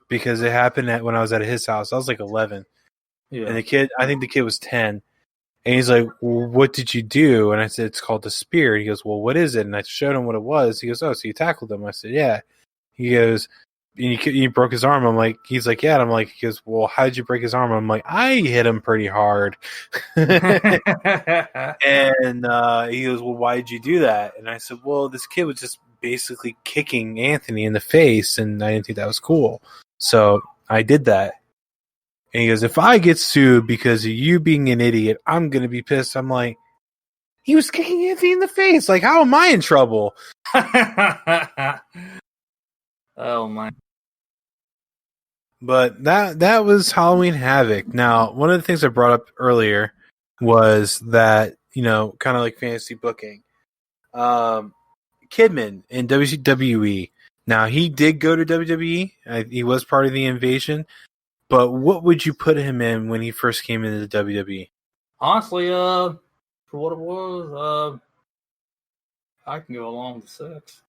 because it happened when I was at his house. I was like 11. Yeah. And I think the kid was 10. And he's like, well, what did you do? And I said, it's called the spear. And he goes, well, what is it? And I showed him what it was. He goes, oh, so you tackled him. I said, yeah. He goes, and you broke his arm. I'm like, he's like, yeah. And I'm like, he goes, well, how did you break his arm? I'm like, I hit him pretty hard. And he goes, well, why did you do that? And I said, well, this kid was just basically kicking Anthony in the face, and I didn't think that was cool. So I did that. And he goes, if I get sued because of you being an idiot, I'm going to be pissed. I'm like, he was kicking Anthony in the face. Like, how am I in trouble? Oh, my. But that was Halloween Havoc. Now, one of the things I brought up earlier was that, kind of like fantasy booking. Kidman in WWE. Now, he did go to WWE. He was part of the invasion. But what would you put him in when he first came into the WWE? Honestly, for what it was, I can go along with 6.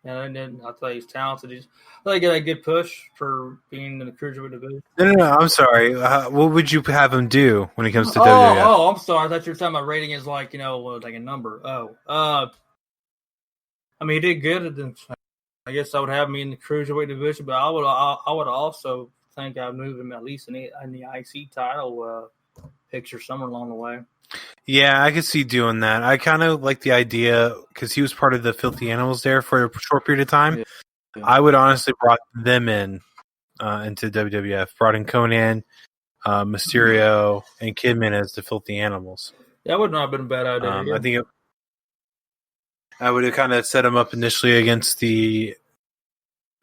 And then I thought he's talented. I thought he got a good push for being in the cruiserweight division. No, I'm sorry. What would you have him do when he comes to WWF? Oh, I'm sorry. I thought you were talking about rating as like, like a number. I mean, he did good. I guess I would have him in the cruiserweight division, but I would also think I'd move him at least in the IC title picture somewhere along the way. Yeah, I could see doing that. I kind of like the idea because he was part of the Filthy Animals there for a short period of time. Yeah. I would honestly brought them in into WWF. Brought in Conan, Mysterio, and Kidman as the Filthy Animals. That would not have been a bad idea. I think I would have kind of set them up initially against I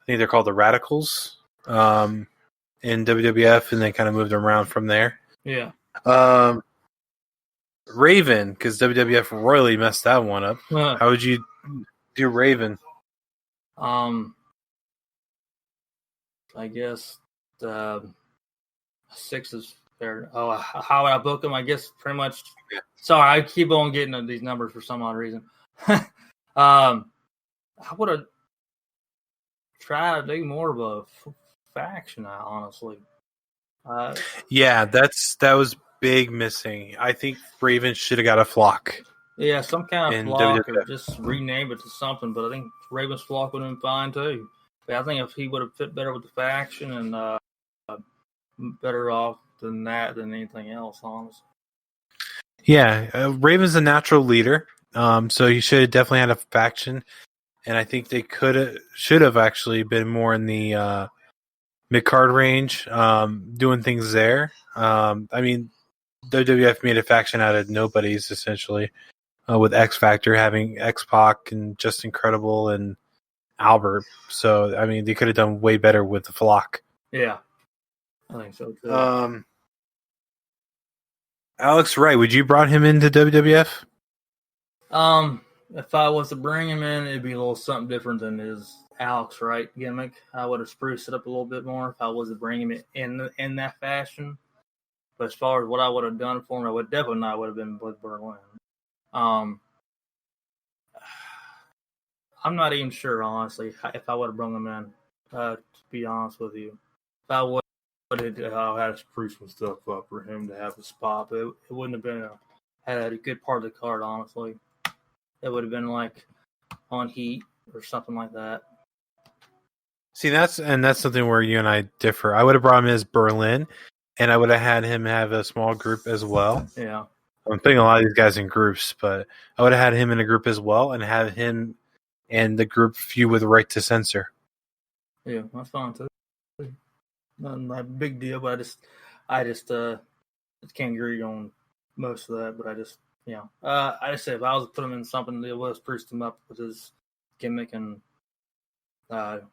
think they're called the Radicals in WWF, and then kind of moved them around from there. Yeah. Raven, because WWF royally messed that one up. How would you do Raven? I guess 6 is fair. Oh, how would I book him? I guess pretty much. Yeah. Sorry, I keep on getting these numbers for some odd reason. I would have tried to do more of a faction, honestly. Yeah, that was big missing. I think Raven should have got a flock. Yeah, some kind of flock or just rename it to something, but I think Raven's flock would have been fine too. But I think if he would have fit better with the faction and better off than anything else, honestly. Yeah, Raven's a natural leader, so he should have definitely had a faction, and I think they should have actually been more in the mid-card range, doing things there. I mean, WWF made a faction out of nobodies, essentially, with X Factor having X-Pac and Just Incredible and Albert. So, I mean, they could have done way better with the flock. Yeah, I think so, too. Alex Wright, would you brought him into WWF? If I was to bring him in, it'd be a little something different than his Alex Wright gimmick. I would have spruced it up a little bit more if I was to bring him in that fashion. But as far as what I would have done for him, I would definitely not would have been with Berlin. I'm not even sure, honestly, if I would have brought him in. To be honest with you, if I would have had to spruce some stuff up for him to have a spot, but it wouldn't have been had a good part of the card. Honestly, it would have been like on Heat or something like that. See, that's something where you and I differ. I would have brought him as Berlin. And I would have had him have a small group as well. Yeah. I'm putting a lot of these guys in groups, but I would have had him in a group as well and have him and the group feud with Right to Censor. Yeah, that's fine too. Not a big deal, but I just can't agree on most of that. But I just say if I was to put him in something, it was spruce him up with his gimmick and put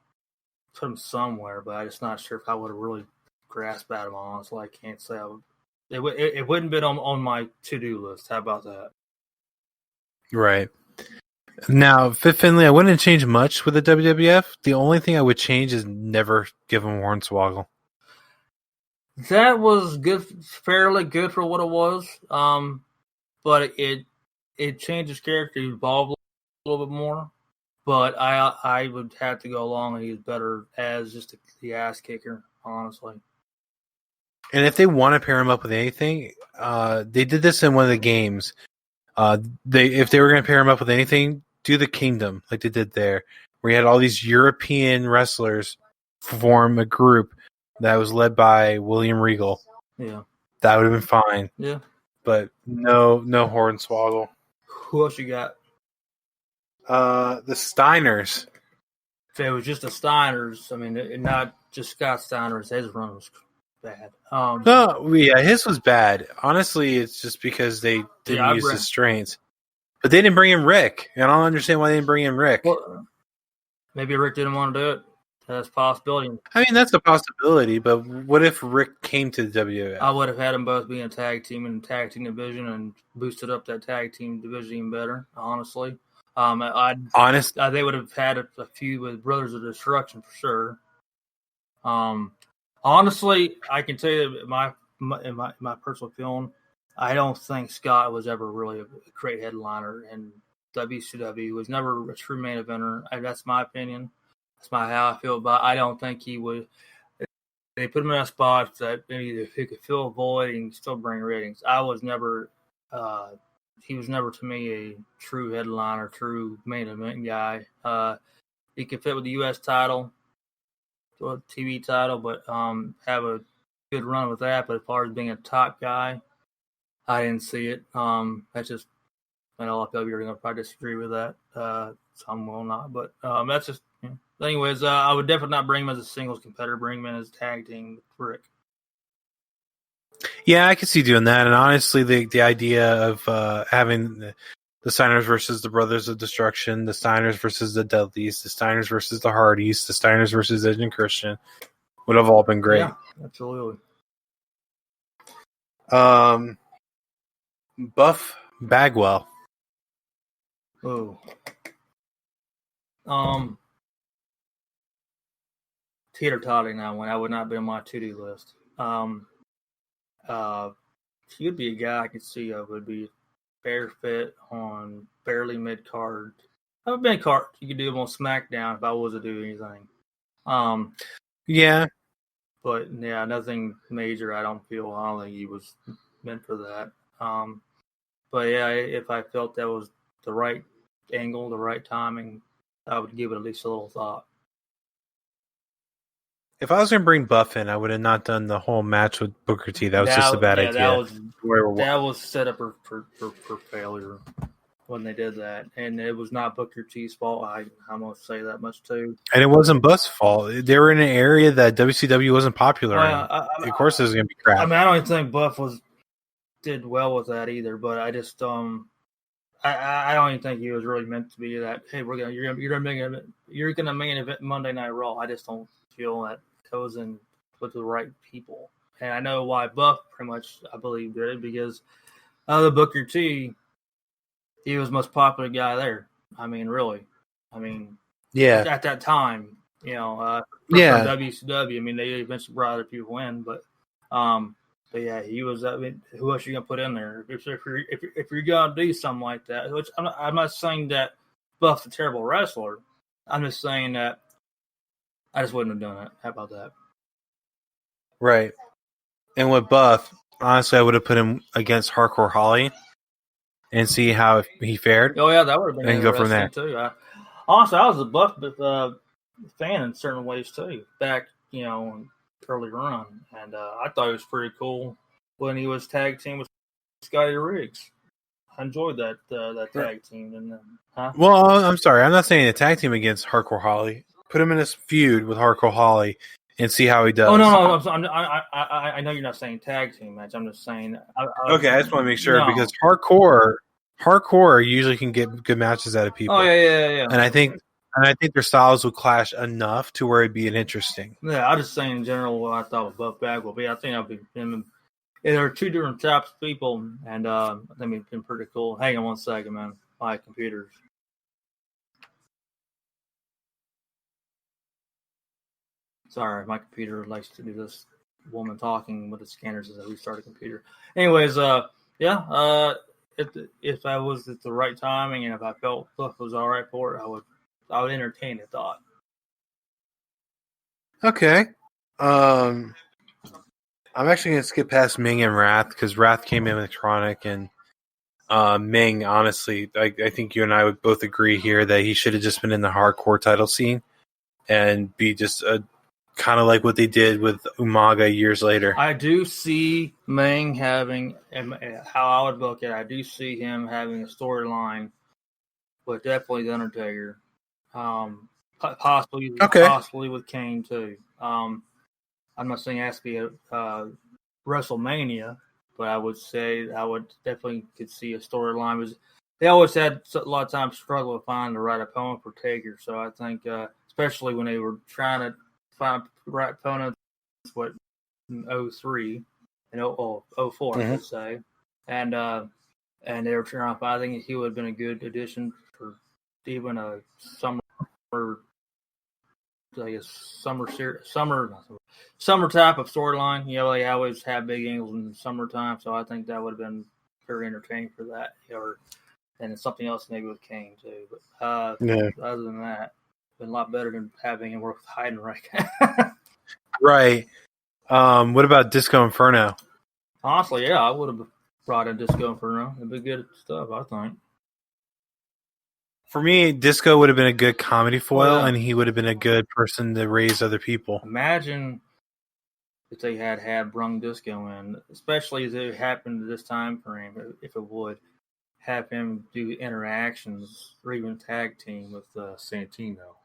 him somewhere. But I'm just not sure if I would have really grasp at him, honestly. I can't say I would. It wouldn't have been on my to-do list. How about that? Right. Now, Fit Finlay, I wouldn't change much with the WWF. The only thing I would change is never give him Hornswoggle. That was good, fairly good for what it was. But it changed his character, he evolved a little bit more. But I would have to go along and he's better as the ass kicker, honestly. And if they want to pair him up with anything, they did this in one of the games. If they were going to pair him up with anything, do the Kingdom like they did there, where you had all these European wrestlers form a group that was led by William Regal. Yeah, that would have been fine. yeah. But no Hornswoggle. Who else you got? The Steiners. If it was just the Steiners, I mean, not just Scott Steiner's, his run was bad. No, yeah, his was bad. Honestly, it's just because they didn't use his strengths. But they didn't bring in Rick. And I don't understand why they didn't bring in Rick. Well, maybe Rick didn't want to do it. That's a possibility. I mean, that's a possibility, but what if Rick came to the WWF? I would have had them both be in a tag team in the tag team division and boosted up that tag team division even better, honestly. They would have had a feud with Brothers of Destruction for sure. Honestly, I can tell you that my personal feeling, I don't think Scott was ever really a great headliner, and WCW was never a true main eventer. That's my opinion. That's how I feel about it. I don't think he would. They put him in a spot that maybe he could fill a void and still bring ratings. He was never to me a true headliner, true main event guy. He could fit with the U.S. title, TV title, but have a good run with that. But as far as being a top guy, I didn't see it. That's just, I know a lot of people are going to probably disagree with that. Some will not, but that's just. Yeah. Anyways, I would definitely not bring him as a singles competitor. Bring him in as tag team with Rick. Yeah, I could see doing that. And honestly, the idea of having the Steiners versus the Brothers of Destruction, the Steiners versus the Dudleys, the Steiners versus the Hardys, the Steiners versus Edge and Christian would have all been great. Yeah, absolutely. Buff Bagwell. Oh. Teeter-totting that one. That would not be on my to-do list. He would be a guy I could see of would be fair fit on fairly mid-card. Mid-card. You could do him on SmackDown if I was to do anything. Yeah. But, yeah, nothing major, I don't think he was meant for that. But, yeah, if I felt that was the right angle, the right timing, I would give it at least a little thought. If I was going to bring Buff in, I would have not done the whole match with Booker T. That was just a bad idea. That was set up for failure when they did that. And it was not Booker T's fault. I must say that much, too. And it wasn't Buff's fault. They were in an area that WCW wasn't popular in. Of course it was going to be crap. I mean, I don't even think Buff did well with that either, but I just I don't even think he was really meant to be that. Hey, you're gonna main event Monday Night Raw. I just don't feel that goes in with the right people, and I know why Buff pretty much I believe did it because the Booker T, he was the most popular guy there. I mean, really, yeah, at that time, from WCW. I mean, they eventually brought other people in, but yeah, he was. I mean, who else are you gonna put in there? If you're gonna do something like that, which I'm not saying that Buff's a terrible wrestler. I'm just saying that I just wouldn't have done it. How about that? Right. And with Buff, honestly, I would have put him against Hardcore Holly and see how he fared. Oh yeah, that would have been and go from there too. Honestly, I was a Buff fan in certain ways too. Back, earlier on, and I thought it was pretty cool when he was tag team with Scotty Riggs. I enjoyed that tag team. And Well, I'm sorry, I'm not saying a tag team against Hardcore Holly. Put him in a feud with Hardcore Holly and see how he does. Oh no, I know you're not saying tag team match. I'm just saying. Okay, I just want to make sure because hardcore usually can get good matches out of people. Oh yeah. And I think their styles would clash enough to where it'd be an interesting. Yeah, I'm just saying in general what I thought with Buff Bagwell. But I think I'll be him. There are two different types of people, and I think it's been pretty cool. Hang on one second, man. My computers. Sorry, my computer likes to do this. Woman talking with the scanners as I restart a computer. Anyways, if I was at the right timing and if I felt Buff was all right for it, I would entertain the thought. Okay. I'm actually going to skip past Ming and Wrath because Wrath came in with Chronic, and Ming, honestly, I think you and I would both agree here that he should have just been in the hardcore title scene and be just kind of like what they did with Umaga years later. I do see Ming having, how I would book it, I do see him having a storyline with definitely The Undertaker. Possibly with Kane too. I'm not saying it has to be a WrestleMania, but I would say I would definitely could see a storyline. Was they always had a lot of times struggle to find the right opponent for Taker. So I think, especially when they were trying to find the right opponent, what in 03 and 04, I should say, and they were trying to find. I think he would have been a good addition for even a summer. I guess summer type of storyline. You know, they always have big angles in the summertime, so I think that would have been very entertaining for that. And it's something else maybe with Kane too. But other than that, it's been a lot better than having him work with Heidenreich. Right. What about Disco Inferno? Honestly, yeah, I would have brought in Disco Inferno. It'd be good stuff, I think. For me, Disco would have been a good comedy foil, and he would have been a good person to raise other people. Imagine if they had brung Disco in, especially as it happened this time frame, if it would have him do interactions or even tag team with Santino.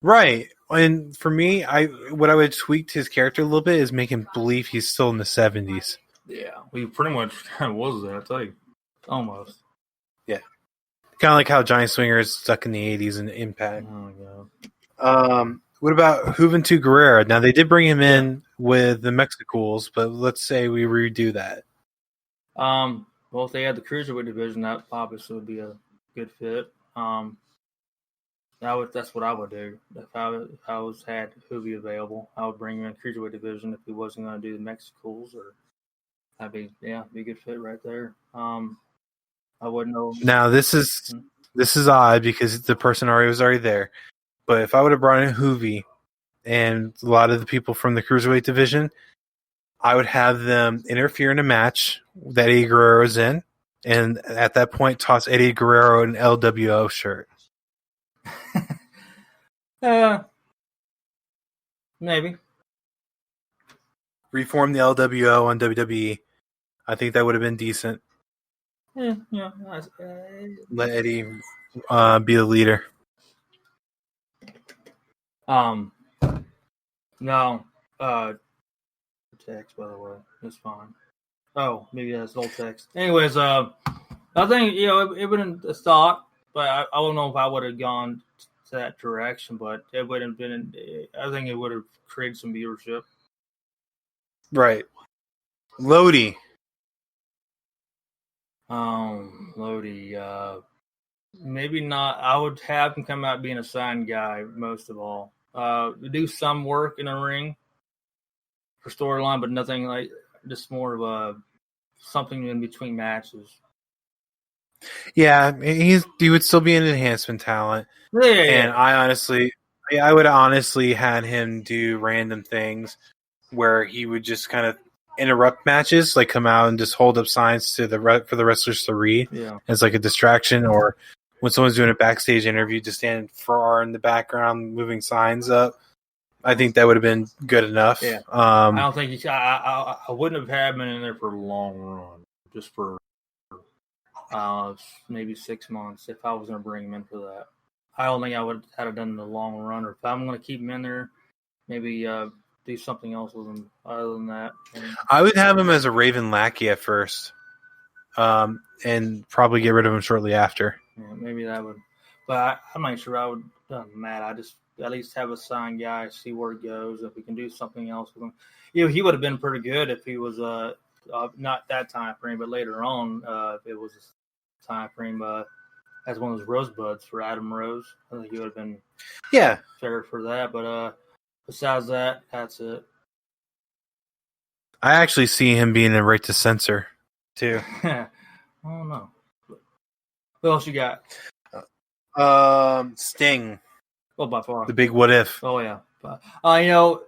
Right. And for me, what I would tweak to his character a little bit is make him believe he's still in the 70s. Yeah, we pretty much was that, I tell you. Almost. Yeah. Kind of like how Johnny Swinger is stuck in the 80s in Impact. Oh, God. What about Juventud Guerrera? Now, they did bring him in with the Mexicools, but let's say we redo that. Well, if they had the Cruiserweight division, that obviously would be a good fit. That's what I would do. If I had Juvi available, I would bring him in the Cruiserweight division if he wasn't going to do the Mexicools, or that'd be a good fit right there. I wouldn't know. Now this is odd because the person was already there. But if I would have brought in Juvi and a lot of the people from the Cruiserweight division, I would have them interfere in a match that Eddie Guerrero's in, and at that point toss Eddie Guerrero an LWO shirt. Maybe. Reform the LWO on WWE. I think that would have been decent. Yeah. Let Eddie be the leader. No. Text, by the way. That's fine. Oh, maybe that's old text. Anyways, I think, it wouldn't have thought, but I don't know if I would have gone to that direction, but it would have been, I think it would have created some viewership. Right. Lodi. Lodi, maybe not. I would have him come out being a signed guy most of all. Do some work in the ring for storyline, but nothing like, just more of a something in between matches. Yeah, he would still be an enhancement talent. Yeah. And I would honestly had him do random things where he would just kind of interrupt matches, like come out and just hold up signs for the wrestlers to read as like a distraction, or when someone's doing a backstage interview, just stand far in the background moving signs up. I think that would have been good enough. Yeah. I don't think I wouldn't have had him in there for a long run, just for maybe 6 months if I was going to bring him in for that. I don't think I would have done the long run, or if I'm going to keep him in there, maybe do something else with him other than that. I would have him as a Raven Lackey at first, and probably get rid of him shortly after. Yeah, maybe that would. But I'm not sure I would have done Matt. I just at least have a signed guy, see where it goes. If we can do something else with him, he would have been pretty good if he was not that time frame, but later on, if it was a time frame as one of those rosebuds for Adam Rose. I think he would have been fair for that. But besides that, that's it. I actually see him being a right to censor too. I don't know. What else you got? Sting. Oh, by far. The big what if. Oh, yeah. You know,